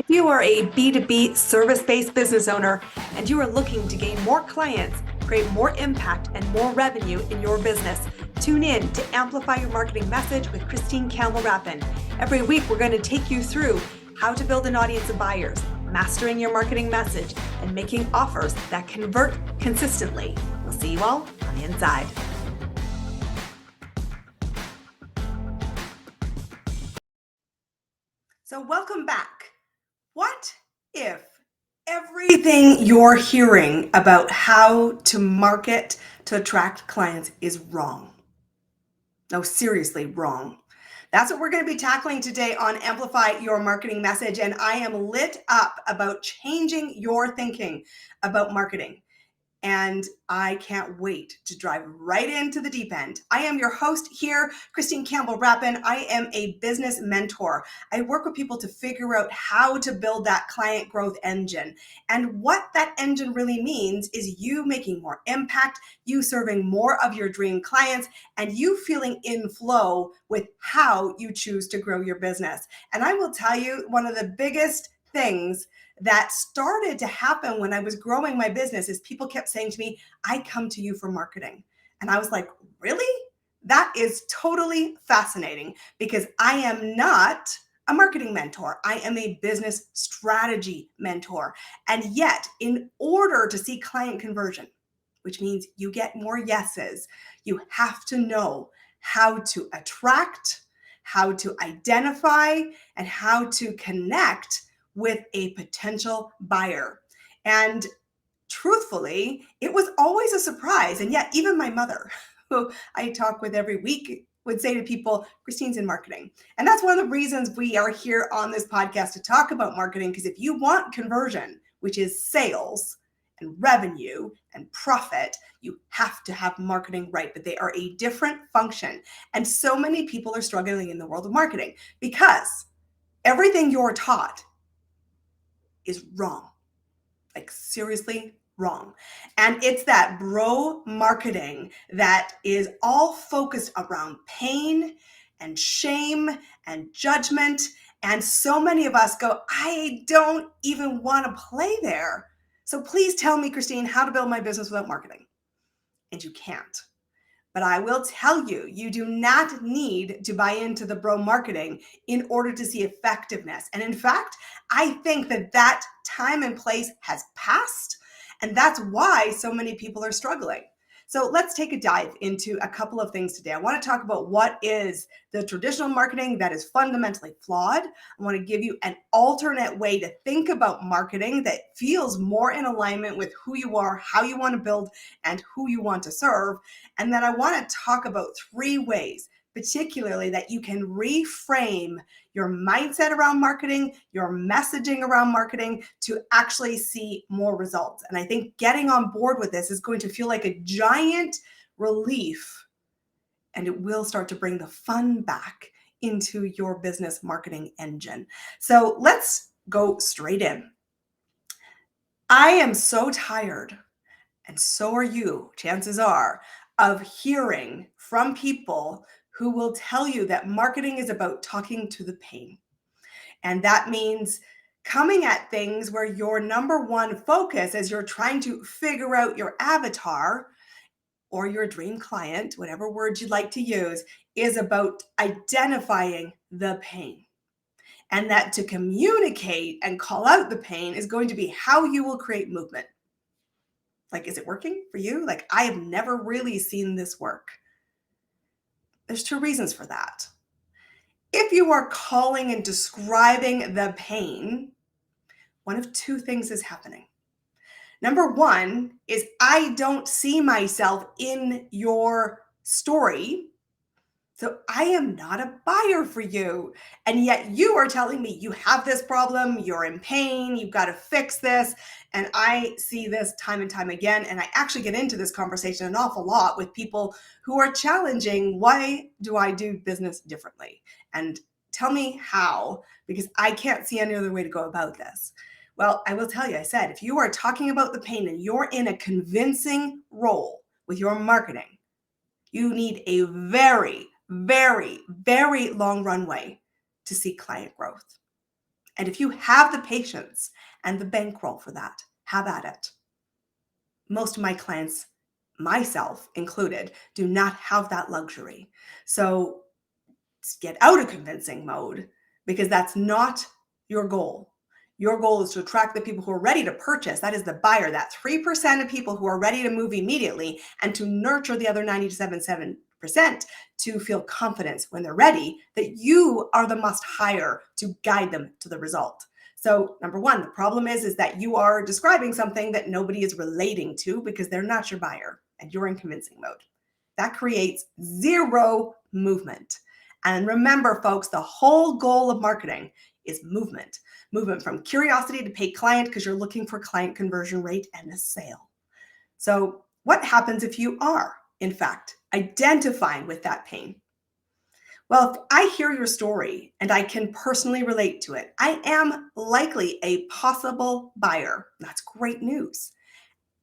If you are a B2B service-based business owner and you are looking to gain more clients, create more impact and more revenue in your business, tune in to Amplify Your Marketing Message with Campbell Rapin. Every week, we're going to take you through how to build an audience of buyers, mastering your marketing message, and making offers that convert consistently. We'll see you all on the inside. So welcome back. What if everything you're hearing about how to market to attract clients is wrong? No, seriously, wrong. That's what we're going to be tackling today on Amplify Your Marketing Message. And I am lit up about changing your thinking about marketing. And I can't wait to drive right into the deep end. I am your host here, Campbell Rapin. I am a business mentor. I work with people to figure out how to build that client growth engine. And what that engine really means is you making more impact, you serving more of your dream clients, and you feeling in flow with how you choose to grow your business. And I will tell you, one of the biggest things that started to happen when I was growing my business is people kept saying to me, I come to you for marketing. And I was like, really? That is totally fascinating because I am not a marketing mentor. I am a business strategy mentor. And yet, in order to see client conversion, which means you get more yeses, you have to know how to attract, how to identify, and how to connect with a potential buyer. And truthfully, it was always a surprise. And yet even my mother, who I talk with every week, would say to people, Christine's in marketing. And that's one of the reasons we are here on this podcast to talk about marketing, because if you want conversion, which is sales and revenue and profit, you have to have marketing right, but they are a different function. And so many people are struggling in the world of marketing because everything you're taught is wrong, like seriously wrong. And it's that bro marketing that is all focused around pain and shame and judgment. And so many of us go, I don't even want to play there. So please tell me, Christine, how to build my business without marketing. And you can't. But I will tell you, you do not need to buy into the bro marketing in order to see effectiveness. And in fact, I think that time and place has passed. And that's why so many people are struggling. So let's take a dive into a couple of things today. I want to talk about what is the traditional marketing that is fundamentally flawed. I want to give you an alternate way to think about marketing that feels more in alignment with who you are, how you want to build, and who you want to serve. And then I want to talk about 3 ways, particularly that you can reframe your mindset around marketing, your messaging around marketing to actually see more results. And I think getting on board with this is going to feel like a giant relief, and it will start to bring the fun back into your business marketing engine. So let's go straight in. I am so tired, and so are you, chances are, of hearing from people who will tell you that marketing is about talking to the pain. And that means coming at things where your number one focus as you're trying to figure out your avatar or your dream client, whatever word you'd like to use, is about identifying the pain. And that to communicate and call out the pain is going to be how you will create movement. Like, is it working for you? Like, I have never really seen this work. There's 2 reasons for that. If you are calling and describing the pain, one of 2 things is happening. Number 1 is I don't see myself in your story, so I am not a buyer for you. And yet you are telling me you have this problem, you're in pain, you've got to fix this. And I see this time and time again. And I actually get into this conversation an awful lot with people who are challenging, why do I do business differently? And tell me how, because I can't see any other way to go about this. Well, I will tell you, I said, if you are talking about the pain and you're in a convincing role with your marketing, you need a very, very, very long runway to see client growth. And if you have the patience and the bankroll for that, have at it. Most of my clients, myself included, do not have that luxury. So get out of convincing mode, because that's not your goal. Your goal is to attract the people who are ready to purchase. That is the buyer, that 3% of people who are ready to move immediately, and to nurture the other 97% to feel confidence when they're ready that you are the must hire to guide them to the result. So number one, the problem is that you are describing something that nobody is relating to because they're not your buyer and you're in convincing mode. That creates zero movement. And remember, folks, the whole goal of marketing is movement. Movement from curiosity to paid client, because you're looking for client conversion rate and a sale. So what happens if you are, in fact, identifying with that pain? Well, if I hear your story and I can personally relate to it, I am likely a possible buyer. That's great news,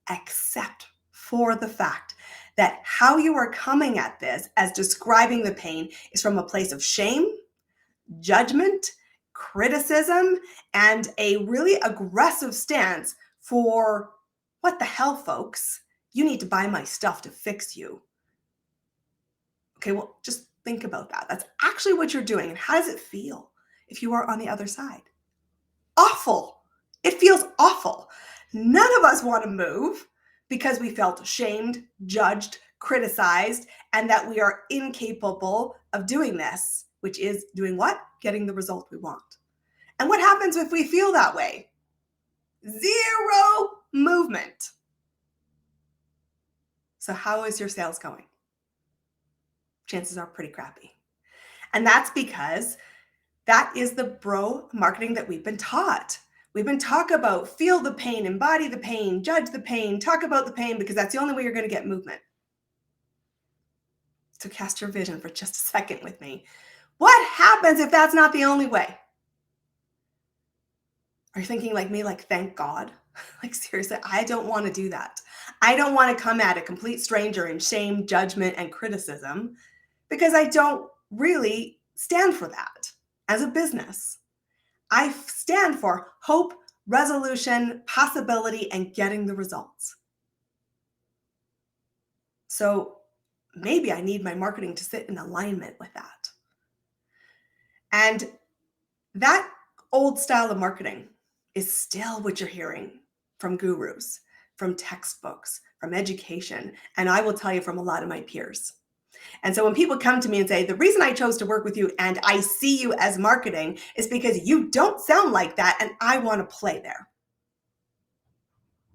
except for the fact that how you are coming at this as describing the pain is from a place of shame, judgment, criticism, and a really aggressive stance for, what the hell, folks? You need to buy my stuff to fix you. Okay, well, just think about that. That's actually what you're doing. And how does it feel if you are on the other side? Awful. It feels awful. None of us want to move because we felt shamed, judged, criticized, and that we are incapable of doing this, which is doing what? Getting the result we want. And what happens if we feel that way? Zero movement. So how is your sales going? Chances are pretty crappy. And that's because that is the bro marketing that we've been taught. We've been taught about feel the pain, embody the pain, judge the pain, talk about the pain, because that's the only way you're going to get movement. So cast your vision for just a second with me. What happens if that's not the only way? Are you thinking like me, like, thank God? Like, seriously, I don't want to do that. I don't want to come at a complete stranger in shame, judgment, and criticism, because I don't really stand for that as a business. I stand for hope, resolution, possibility, and getting the results. So maybe I need my marketing to sit in alignment with that. And that old style of marketing is still what you're hearing from gurus, from textbooks, from education, and I will tell you, from a lot of my peers. And so when people come to me and say, the reason I chose to work with you and I see you as marketing is because you don't sound like that and I want to play there.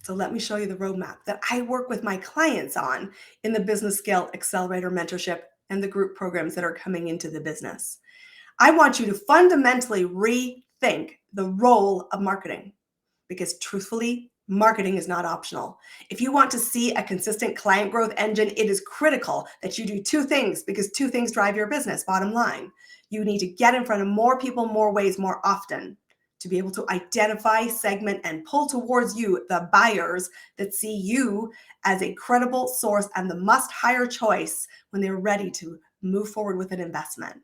So let me show you the roadmap that I work with my clients on in the Business Scale Accelerator Mentorship and the group programs that are coming into the business. I want you to fundamentally rethink the role of marketing, because truthfully, marketing is not optional. If you want to see a consistent client growth engine, it is critical that you do two things, because two things drive your business, bottom line. You need to get in front of more people, more ways, more often, to be able to identify, segment, and pull towards you the buyers that see you as a credible source and the must-hire choice when they're ready to move forward with an investment.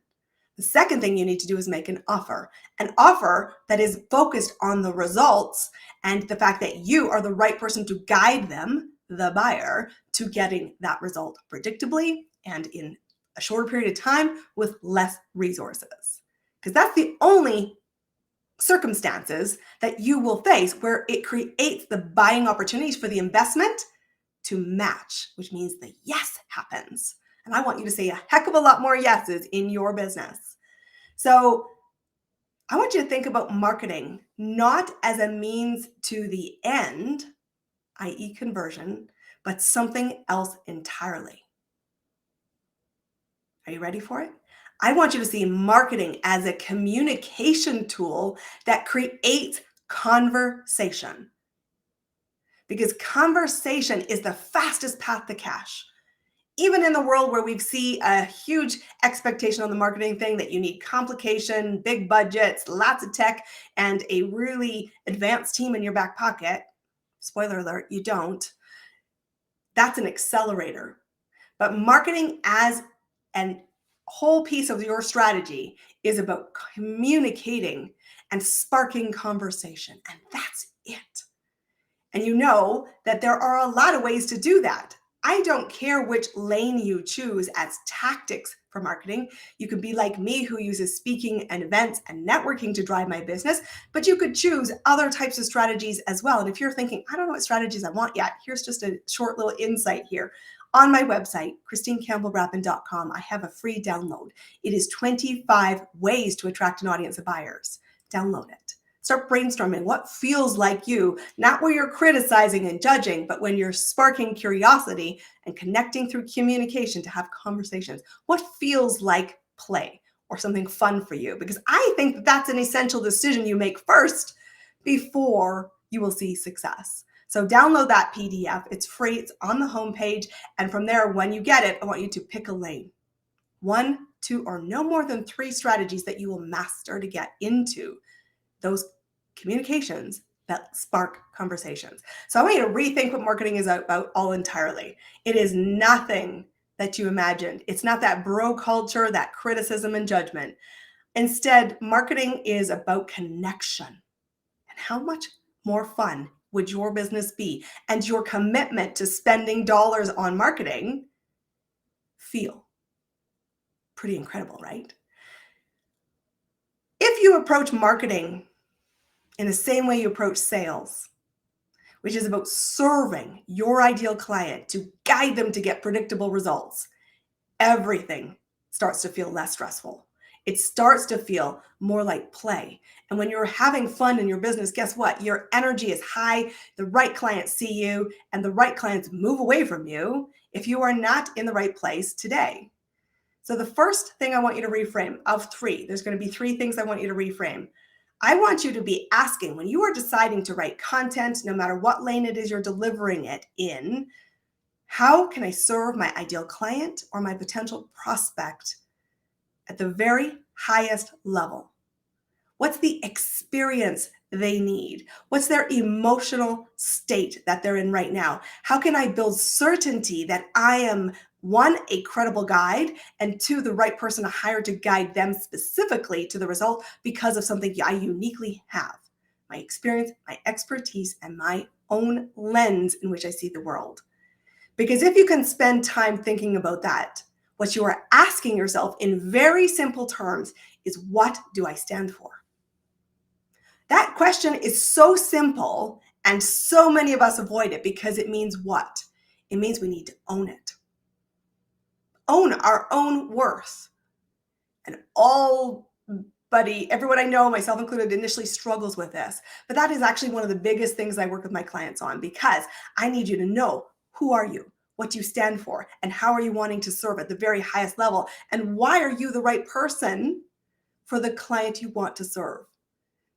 The second thing you need to do is make an offer that is focused on the results and the fact that you are the right person to guide them, the buyer, to getting that result predictably and in a shorter period of time with less resources. Because that's the only circumstances that you will face where it creates the buying opportunities for the investment to match, which means the yes happens. And I want you to say a heck of a lot more yeses in your business. So I want you to think about marketing not as a means to the end, i.e. conversion, but something else entirely. Are you ready for it? I want you to see marketing as a communication tool that creates conversation. Because conversation is the fastest path to cash. Even in the world where we see a huge expectation on the marketing thing that you need complication, big budgets, lots of tech, and a really advanced team in your back pocket, spoiler alert, you don't. That's an accelerator. But marketing as an whole piece of your strategy is about communicating and sparking conversation. And that's it. And you know that there are a lot of ways to do that. I don't care which lane you choose as tactics for marketing. You could be like me, who uses speaking and events and networking to drive my business, but you could choose other types of strategies as well. And if you're thinking, I don't know what strategies I want yet, here's just a short little insight here. On my website, ChristineCampbellRapin.com, I have a free download. It is 25 ways to attract an audience of buyers. Download it. Start brainstorming what feels like you, not where you're criticizing and judging, but when you're sparking curiosity and connecting through communication to have conversations. What feels like play or something fun for you? Because I think that that's an essential decision you make first before you will see success. So download that PDF. It's free. It's on the homepage. And from there, when you get it, I want you to pick a lane. 1, 2, or no more than 3 strategies that you will master to get into those communications that spark conversations. So I want you to rethink what marketing is about all entirely. It is nothing that you imagined. It's not that bro culture, that criticism and judgment. Instead, marketing is about connection. And how much more fun would your business be and your commitment to spending dollars on marketing feel? Pretty incredible, right? If you approach marketing in the same way you approach sales, which is about serving your ideal client to guide them to get predictable results, everything starts to feel less stressful. It starts to feel more like play. And when you're having fun in your business, guess what? Your energy is high, the right clients see you, and the right clients move away from you if you are not in the right place today. So the first thing I want you to reframe of 3, there's going to be 3 things I want you to reframe. I want you to be asking, when you are deciding to write content, no matter what lane it is you're delivering it in, how can I serve my ideal client or my potential prospect at the very highest level? What's the experience they need? What's their emotional state that they're in right now? How can I build certainty that I am, 1, a credible guide, and 2, the right person to hire to guide them specifically to the result because of something I uniquely have, my experience, my expertise, and my own lens in which I see the world. Because if you can spend time thinking about that, what you are asking yourself in very simple terms is, what do I stand for? That question is so simple, and so many of us avoid it because it means what? It means we need to own it. Own our own worth. And everyone I know, myself included, initially struggles with this. But that is actually one of the biggest things I work with my clients on, because I need you to know, who are you? What do you stand for? And how are you wanting to serve at the very highest level? And why are you the right person for the client you want to serve?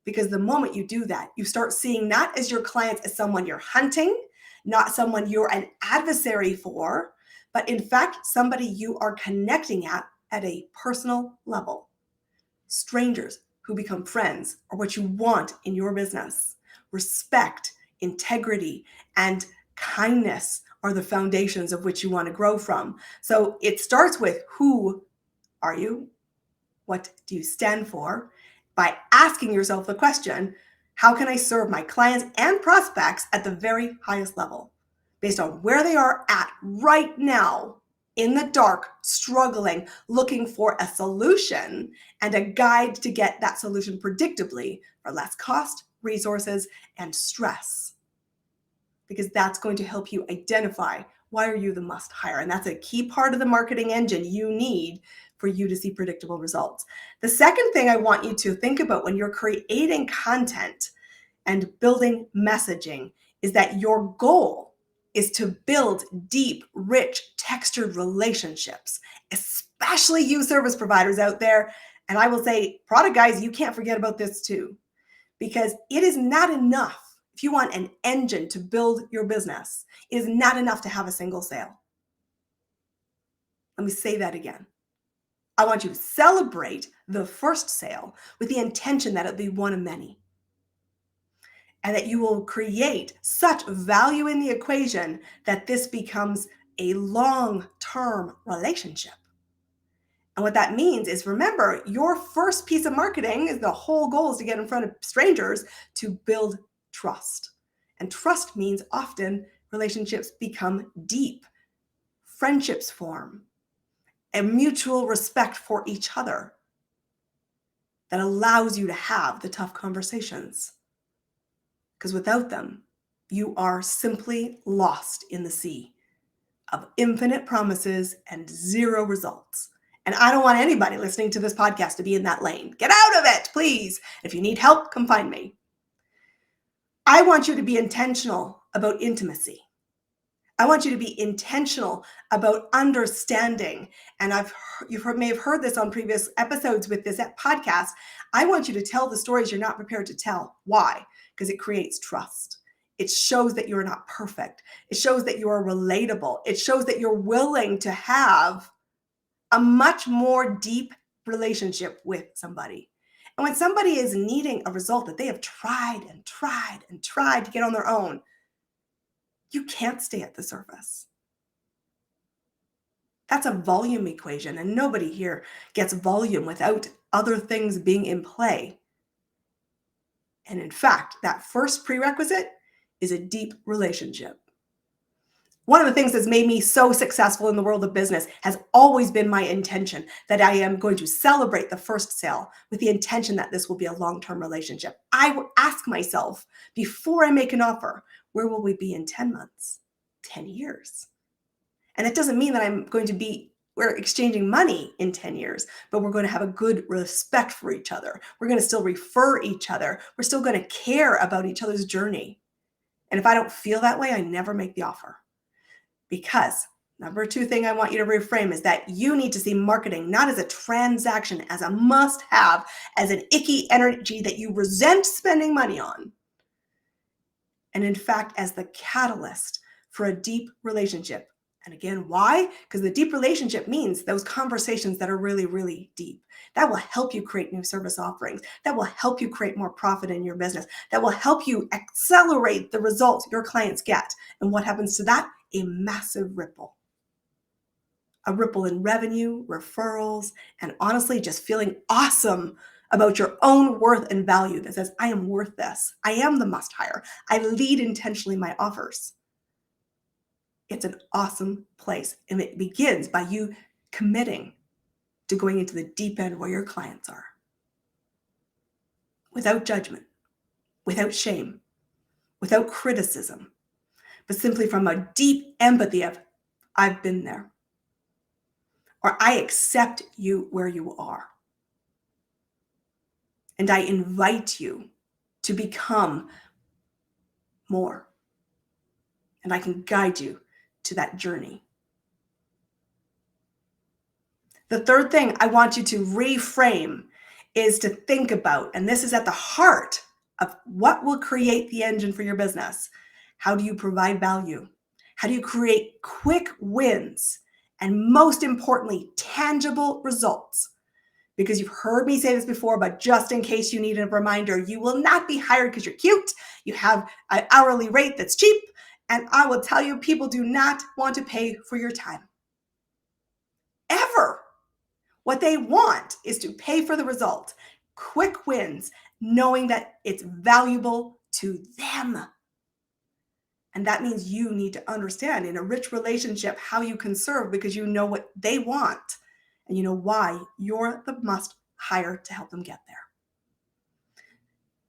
Because the moment you do that, you start seeing not as your clients as someone you're hunting, not someone you're an adversary for, but in fact, somebody you are connecting at a personal level. Strangers who become friends are what you want in your business. Respect, integrity, and kindness are the foundations of which you want to grow from. So it starts with, who are you? What do you stand for? By asking yourself the question, how can I serve my clients and prospects at the very highest level, based on where they are at right now, in the dark, struggling, looking for a solution and a guide to get that solution predictably for less cost, resources, and stress. Because that's going to help you identify, why are you the must hire? And that's a key part of the marketing engine you need for you to see predictable results. The second thing I want you to think about when you're creating content and building messaging is that your goal is to build deep, rich, textured relationships, especially you service providers out there. And I will say, product guys, you can't forget about this too, because it is not enough. If you want an engine to build your business, it is not enough to have a single sale. Let me say that again. I want you to celebrate the first sale with the intention that it'll be one of many, and that you will create such value in the equation that this becomes a long-term relationship. And what that means is, remember, your first piece of marketing is the whole goal is to get in front of strangers to build trust. And trust means often relationships become deep, friendships form, a mutual respect for each other that allows you to have the tough conversations. Because without them, you are simply lost in the sea of infinite promises and zero results. And I don't want anybody listening to this podcast to be in that lane. Get out of it, please. If you need help, come find me. I want you to be intentional about intimacy. I want you to be intentional about understanding. And may have heard this on previous episodes with this podcast. I want you to tell the stories you're not prepared to tell. Why? Because it creates trust. It shows that you're not perfect. It shows that you are relatable. It shows that you're willing to have a much more deep relationship with somebody. And when somebody is needing a result that they have tried and tried and tried to get on their own, you can't stay at the surface. That's a volume equation, and nobody here gets volume without other things being in play. And in fact, that first prerequisite is a deep relationship. One of the things that's made me so successful in the world of business has always been my intention that I am going to celebrate the first sale with the intention that this will be a long-term relationship. I will ask myself before I make an offer, where will we be in 10 months, 10 years? And it doesn't mean that we're exchanging money in 10 years, but we're going to have a good respect for each other. We're going to still refer each other. We're still going to care about each other's journey. And if I don't feel that way, I never make the offer. Because number 2 thing I want you to reframe is that you need to see marketing not as a transaction, as a must-have, as an icky energy that you resent spending money on. And in fact, as the catalyst for a deep relationship. And again, why? Because the deep relationship means those conversations that are really, really deep. That will help you create new service offerings. That will help you create more profit in your business. That will help you accelerate the results your clients get. And what happens to that? A massive ripple. A ripple in revenue, referrals, and honestly, just feeling awesome about your own worth and value that says, I am worth this. I am the must hire. I lead intentionally my offers. It's an awesome place. And it begins by you committing to going into the deep end where your clients are. Without judgment, without shame, without criticism, but simply from a deep empathy of, I've been there. Or I accept you where you are. And I invite you to become more. And I can guide you to that journey. The third thing I want you to reframe is to think about, and this is at the heart of what will create the engine for your business. How do you provide value? How do you create quick wins? And most importantly, tangible results. Because you've heard me say this before, but just in case you need a reminder, you will not be hired because you're cute. You have an hourly rate that's cheap. And I will tell you, people do not want to pay for your time. Ever. What they want is to pay for the result. Quick wins, knowing that it's valuable to them. And that means you need to understand in a rich relationship how you can serve, because you know what they want and you know why you're the must hire to help them get there.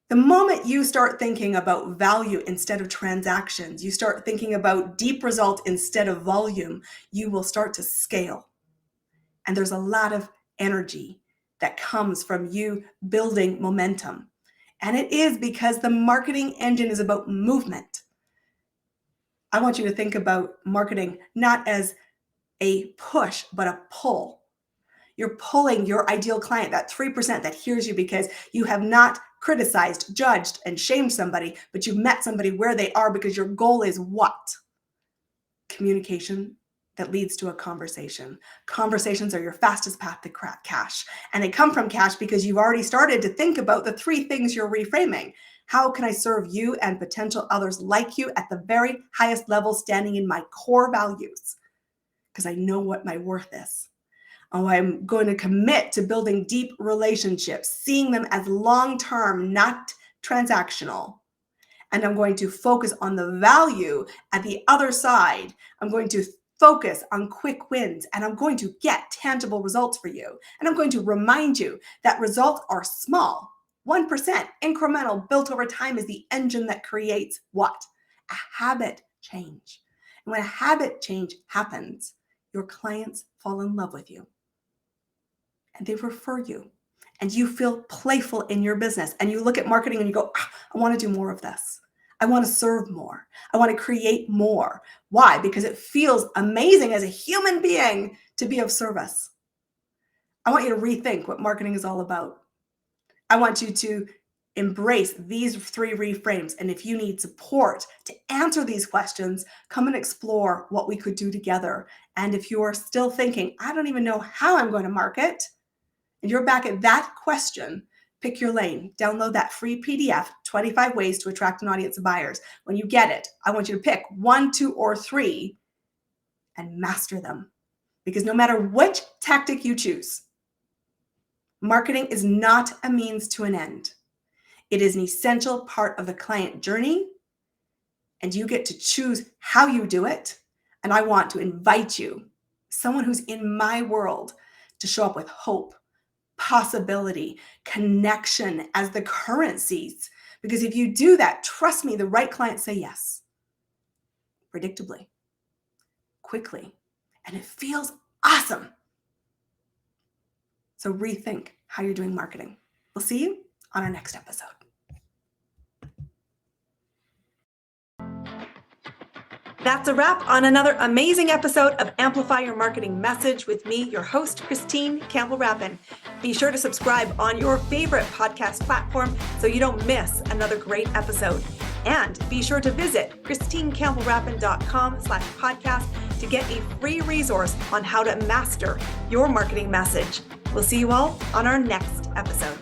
The moment you start thinking about value instead of transactions, you start thinking about deep result instead of volume, you will start to scale. And there's a lot of energy that comes from you building momentum. And it is because the marketing engine is about movement. I want you to think about marketing not as a push, but a pull. You're pulling your ideal client, that 3% that hears you because you have not criticized, judged, and shamed somebody, but you've met somebody where they are because your goal is what? Communication that leads to a conversation. Conversations are your fastest path to cash. And they come from cash because you've already started to think about the 3 things you're reframing. How can I serve you and potential others like you at the very highest level, standing in my core values? Because I know what my worth is. Oh, I'm going to commit to building deep relationships, seeing them as long-term, not transactional. And I'm going to focus on the value at the other side. I'm going to focus on quick wins, and I'm going to get tangible results for you. And I'm going to remind you that results are small. 1% incremental built over time is the engine that creates what? A habit change. And when a habit change happens, your clients fall in love with you and they refer you, and you feel playful in your business, and you look at marketing and you go, I want to do more of this. I want to serve more. I want to create more. Why? Because it feels amazing as a human being to be of service. I want you to rethink what marketing is all about. I want you to embrace these 3 reframes. And if you need support to answer these questions, come and explore what we could do together. And if you are still thinking, I don't even know how I'm going to market, and you're back at that question, pick your lane. Download that free PDF, 25 Ways to Attract an Audience of Buyers. When you get it, I want you to pick 1, 2, or 3 and master them. Because no matter which tactic you choose, marketing is not a means to an end. It is an essential part of the client journey, and you get to choose how you do it. And I want to invite you, someone who's in my world, to show up with hope, possibility, connection as the currencies. Because if you do that, trust me, the right clients say yes. Predictably, quickly, and it feels awesome. So rethink how you're doing marketing. We'll see you on our next episode. That's a wrap on another amazing episode of Amplify Your Marketing Message with me, your host, Christine Campbell Rapin. Be sure to subscribe on your favorite podcast platform so you don't miss another great episode. And be sure to visit christinecampbellrapin.com/podcast to get a free resource on how to master your marketing message. We'll see you all on our next episode.